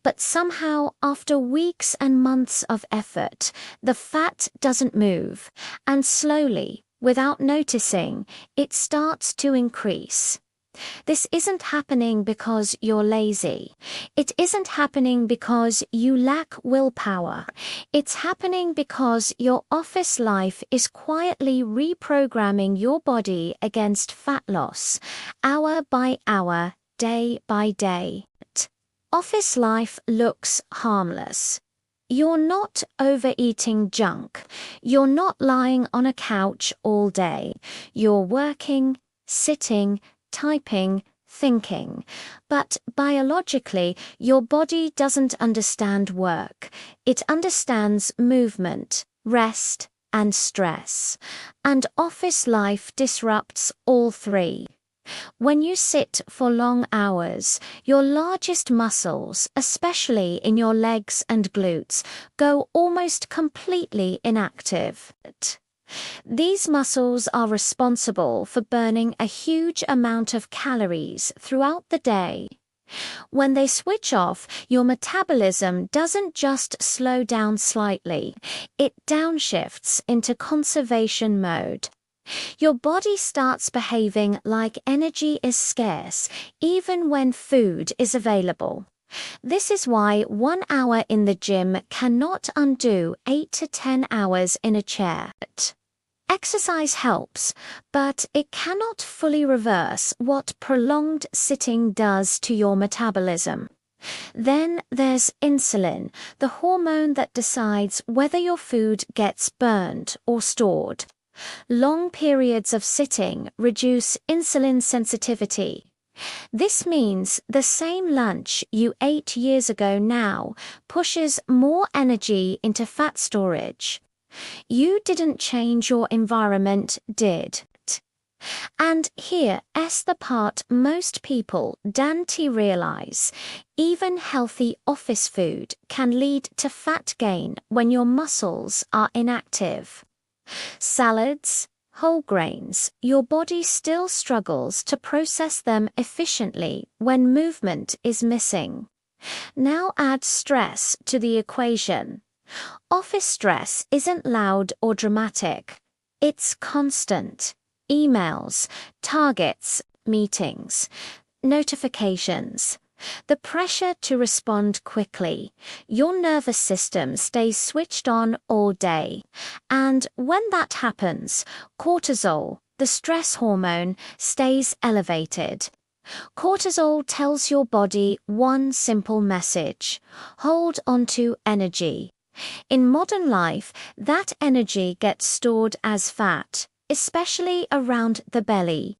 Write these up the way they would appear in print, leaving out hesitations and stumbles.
But somehow, after weeks and months of effort, the fat doesn't move, and slowly, without noticing, it starts to increase. This isn't happening because you're lazy. It isn't happening because you lack willpower. It's happening because your office life is quietly reprogramming your body against fat loss, hour by hour, day by day. Office life looks harmless. You're not overeating junk. You're not lying on a couch all day. You're working, sitting, typing, thinking. But biologically, your body doesn't understand work. It understands movement, rest, and stress. And office life disrupts all three. When you sit for long hours, your largest muscles, especially in your legs and glutes, go almost completely inactive. These muscles are responsible for burning a huge amount of calories throughout the day. When they switch off, your metabolism doesn't just slow down slightly, it downshifts into conservation mode. Your body starts behaving like energy is scarce, even when food is available. This is why 1 hour in the gym cannot undo 8 to 10 hours in a chair. Exercise helps, but it cannot fully reverse what prolonged sitting does to your metabolism. Then there's insulin, the hormone that decides whether your food gets burned or stored. Long periods of sitting reduce insulin sensitivity. This means the same lunch you ate years ago now pushes more energy into fat storage. You didn't change your environment, did? And here's the part most people don't realize. Even healthy office food can lead to fat gain when your muscles are inactive. Salads, whole grains, your body still struggles to process them efficiently when movement is missing. Now add stress to the equation. Office stress isn't loud or dramatic. It's constant. Emails, targets, meetings, notifications. The pressure to respond quickly. Your nervous system stays switched on all day. And when that happens, cortisol, the stress hormone, stays elevated. Cortisol tells your body one simple message: hold onto energy. In modern life, that energy gets stored as fat, especially around the belly.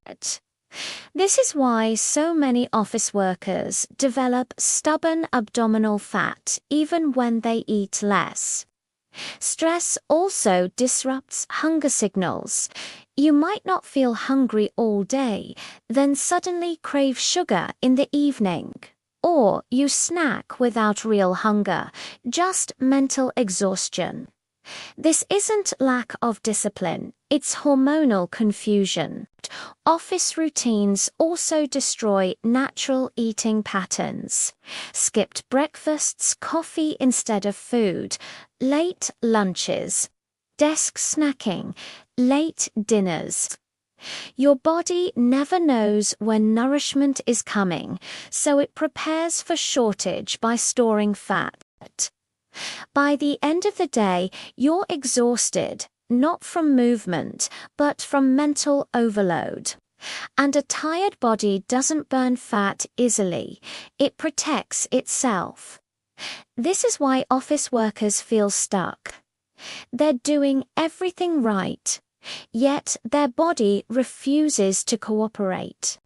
This is why so many office workers develop stubborn abdominal fat even when they eat less. Stress also disrupts hunger signals. You might not feel hungry all day, then suddenly crave sugar in the evening. Or you snack without real hunger, just mental exhaustion. This isn't lack of discipline, it's hormonal confusion. Office routines also destroy natural eating patterns. Skipped breakfasts, coffee instead of food, late lunches, desk snacking, late dinners. Your body never knows when nourishment is coming, so it prepares for shortage by storing fat. By the end of the day, you're exhausted, not from movement, but from mental overload. And a tired body doesn't burn fat easily. It protects itself. This is why office workers feel stuck. They're doing everything right, yet their body refuses to cooperate.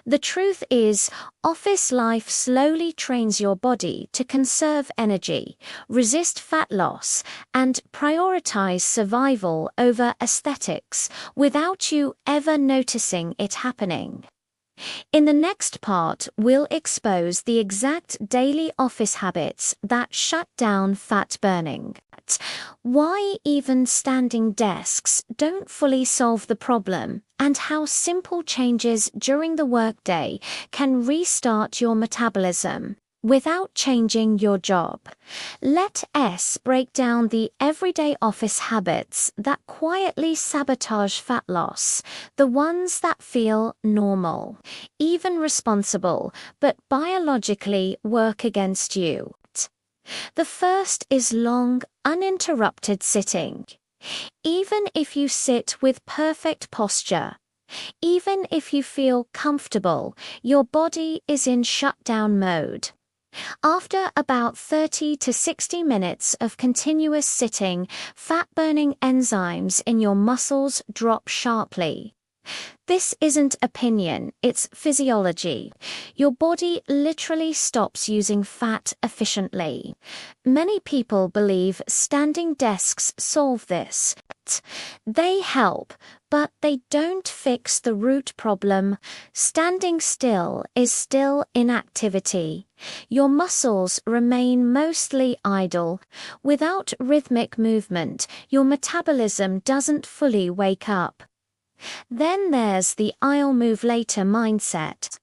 The truth is, office life slowly trains your body to conserve energy, resist fat loss, and prioritize survival over aesthetics without you ever noticing it happening. In the next part, we'll expose the exact daily office habits that shut down fat burning. Why even standing desks don't fully solve the problem, and how simple changes during the workday can restart your metabolism. without changing your job. Let S break down the everyday office habits that quietly sabotage fat loss, the ones that feel normal, even responsible, but biologically work against you. The first is long, uninterrupted sitting. Even if you sit with perfect posture, even if you feel comfortable, your body is in shutdown mode. After about 30 to 60 minutes of continuous sitting, fat-burning enzymes in your muscles drop sharply. This isn't opinion, it's physiology. Your body literally stops using fat efficiently. Many people believe standing desks solve this. They help, but they don't fix the root problem. Standing still is still inactivity. Your muscles remain mostly idle. Without rhythmic movement, your metabolism doesn't fully wake up. Then there's the "I'll move later" mindset.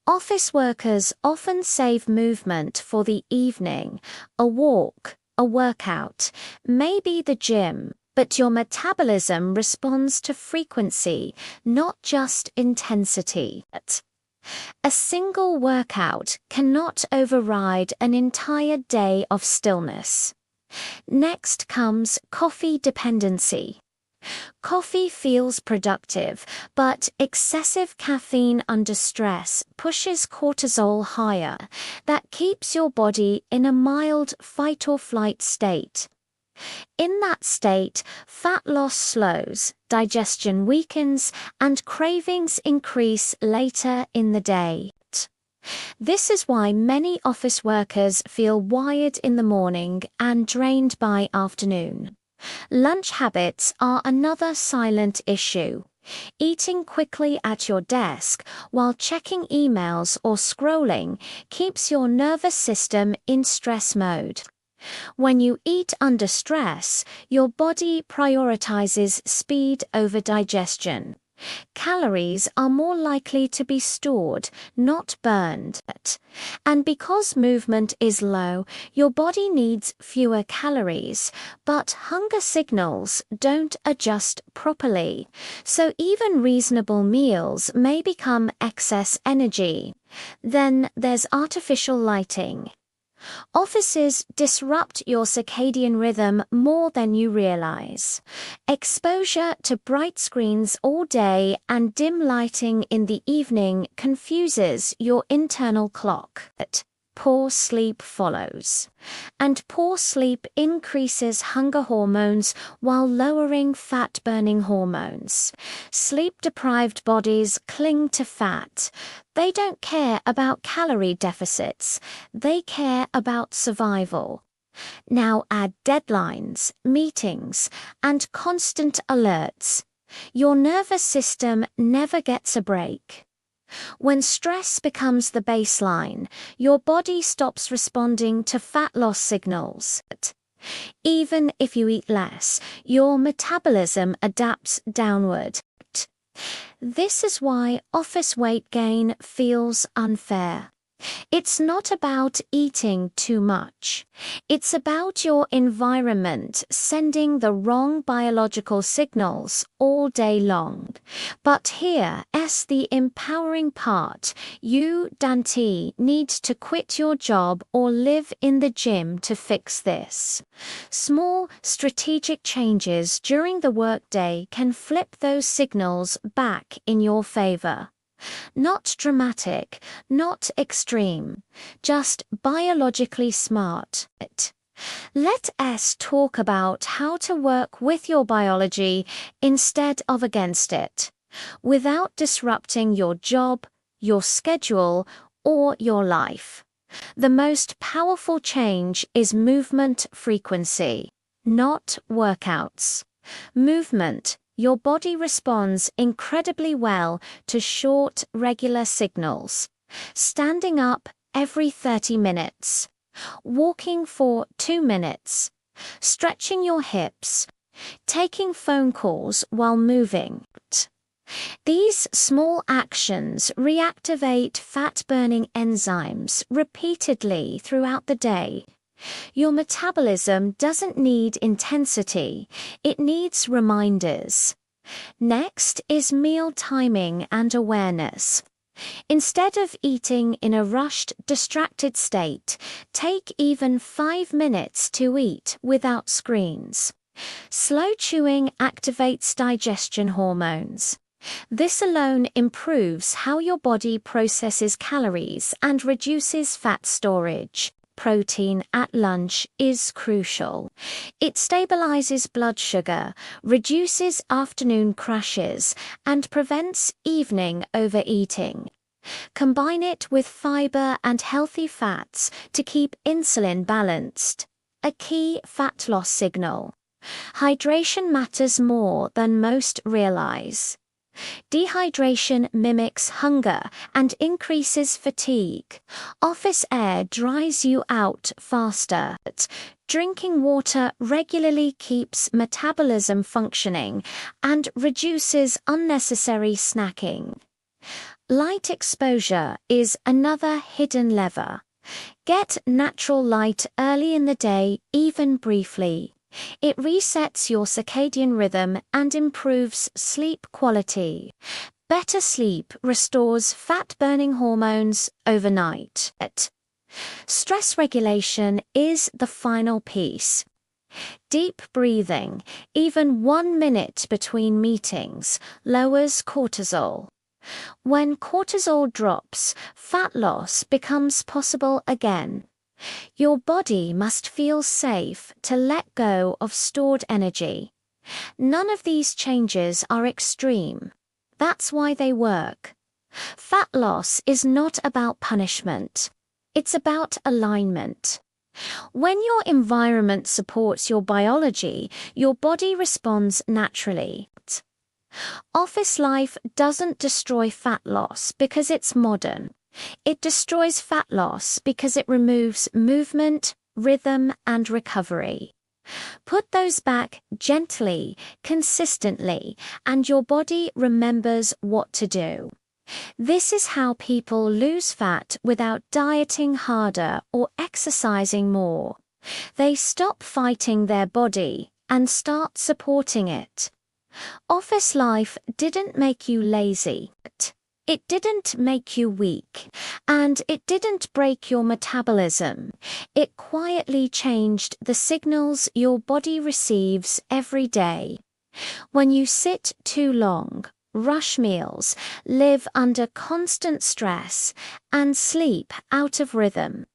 Office workers often save movement for the evening, a walk, a workout, maybe the gym, but your metabolism responds to frequency, not just intensity. A single workout cannot override an entire day of stillness. Next comes coffee dependency. Coffee feels productive, but excessive caffeine under stress pushes cortisol higher. That keeps your body in a mild fight-or-flight state. In that state, fat loss slows, digestion weakens, and cravings increase later in the day. This is why many office workers feel wired in the morning and drained by afternoon. Lunch habits are another silent issue. Eating quickly at your desk while checking emails or scrolling keeps your nervous system in stress mode. When you eat under stress, your body prioritizes speed over digestion. Calories are more likely to be stored, not burned. And because movement is low, your body needs fewer calories, but hunger signals don't adjust properly. So even reasonable meals may become excess energy. Then there's artificial lighting. Offices disrupt your circadian rhythm more than you realize. Exposure to bright screens all day and dim lighting in the evening confuses your internal clock. Poor sleep follows. And poor sleep increases hunger hormones while lowering fat-burning hormones. Sleep-deprived bodies cling to fat. They don't care about calorie deficits. They care about survival. Now add deadlines, meetings, and constant alerts. Your nervous system never gets a break. When stress becomes the baseline, your body stops responding to fat loss signals. Even if you eat less, your metabolism adapts downward. This is why office weight gain feels unfair. It's not about eating too much. It's about your environment sending the wrong biological signals all day long. But here's the empowering part. You, Dante, need to quit your job or live in the gym to fix this. Small, strategic changes during the workday can flip those signals back in your favor. Not dramatic, not extreme, just biologically smart. Let us talk about how to work with your biology instead of against it, without disrupting your job, your schedule, or your life. The most powerful change is movement frequency, not workouts. Movement. Your body responds incredibly well to short, regular signals. Standing up every 30 minutes. Walking for 2 minutes. Stretching your hips. Taking phone calls while moving. These small actions reactivate fat-burning enzymes repeatedly throughout the day. Your metabolism doesn't need intensity, it needs reminders. Next is meal timing and awareness. Instead of eating in a rushed, distracted state, take even 5 minutes to eat without screens. Slow chewing activates digestion hormones. This alone improves how your body processes calories and reduces fat storage. Protein at lunch is crucial. It stabilizes blood sugar, reduces afternoon crashes, and prevents evening overeating. Combine it with fiber and healthy fats to keep insulin balanced, a key fat loss signal. Hydration matters more than most realize. Dehydration mimics hunger and increases fatigue. Office air dries you out faster. Drinking water regularly keeps metabolism functioning and reduces unnecessary snacking. Light exposure is another hidden lever. Get natural light early in the day, even briefly. It resets your circadian rhythm and improves sleep quality. Better sleep restores fat-burning hormones overnight. Stress regulation is the final piece. Deep breathing, even 1 minute between meetings, lowers cortisol. When cortisol drops, fat loss becomes possible again. Your body must feel safe to let go of stored energy. None of these changes are extreme. That's why they work. Fat loss is not about punishment. It's about alignment. When your environment supports your biology, your body responds naturally. Office life doesn't destroy fat loss because it's modern. It destroys fat loss because it removes movement, rhythm, and recovery. Put those back gently, consistently, and your body remembers what to do. This is how people lose fat without dieting harder or exercising more. They stop fighting their body and start supporting it. Office life didn't make you lazy. It didn't make you weak, and it didn't break your metabolism. It quietly changed the signals your body receives every day. When you sit too long, rush meals, live under constant stress, and sleep out of rhythm,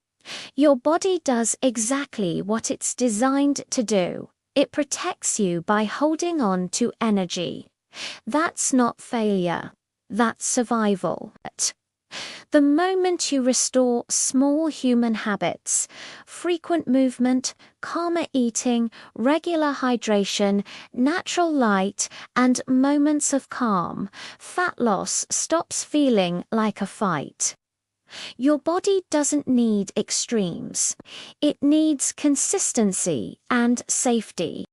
your body does exactly what it's designed to do. It protects you by holding on to energy. That's not failure. That's survival. The moment you restore small human habits, frequent movement, calmer eating, regular hydration, natural light, and moments of calm, fat loss stops feeling like a fight. Your body doesn't need extremes. It needs consistency and safety.